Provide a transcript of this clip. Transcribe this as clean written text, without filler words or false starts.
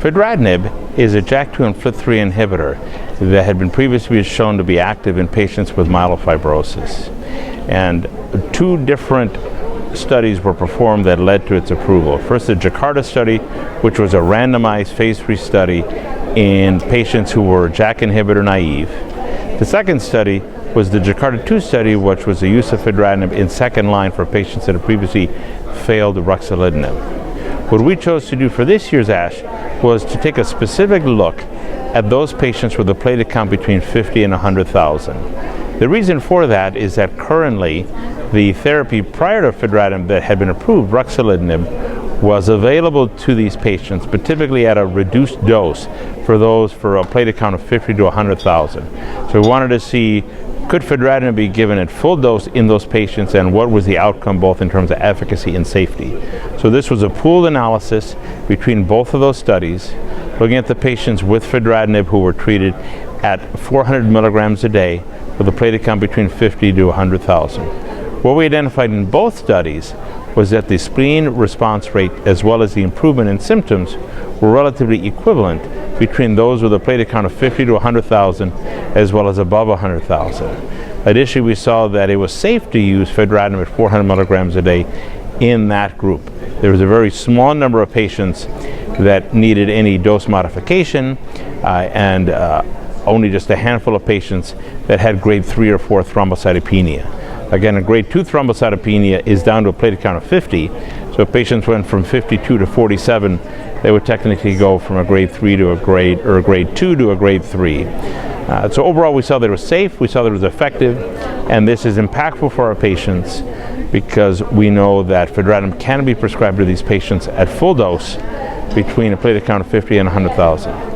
Fedratinib is a JAK2 and FLT3 inhibitor that had been previously shown to be active in patients with myelofibrosis. And two different studies were performed that led to its approval. First, the Jakarta study, which was a randomized phase 3 study in patients who were JAK inhibitor naive. The second study was the Jakarta 2 study, which was the use of fedratinib in second line for patients that had previously failed ruxolitinib. What we chose to do for this year's ASH was to take a specific look at those patients with a platelet count between 50 and 100,000. The reason for that is that currently the therapy prior to fedratinib that had been approved, ruxolitinib, was available to these patients, but typically at a reduced dose for those for a platelet count of 50 to 100,000. So we wanted to see, could fedratinib be given at full dose in those patients, and what was the outcome both in terms of efficacy and safety? So this was a pooled analysis between both of those studies, looking at the patients with fedratinib who were treated at 400 milligrams a day with a platelet count between 50 to 100,000. What we identified in both studies was that the spleen response rate as well as the improvement in symptoms were relatively equivalent between those with a platelet count of 50 to 100,000 as well as above 100,000. Additionally, we saw that it was safe to use fedratinib at 400 milligrams a day in that group. There was a very small number of patients that needed any dose modification and only just a handful of patients that had grade 3 or 4 thrombocytopenia. Again, a grade 2 thrombocytopenia is down to a platelet count of 50, so if patients went from 52 to 47, they would technically go from a grade 3 to a grade 2 to a grade 3. So overall, we saw that it was safe, we saw that it was effective, and this is impactful for our patients because we know that fedratinib can be prescribed to these patients at full dose between a platelet count of 50 and 100,000.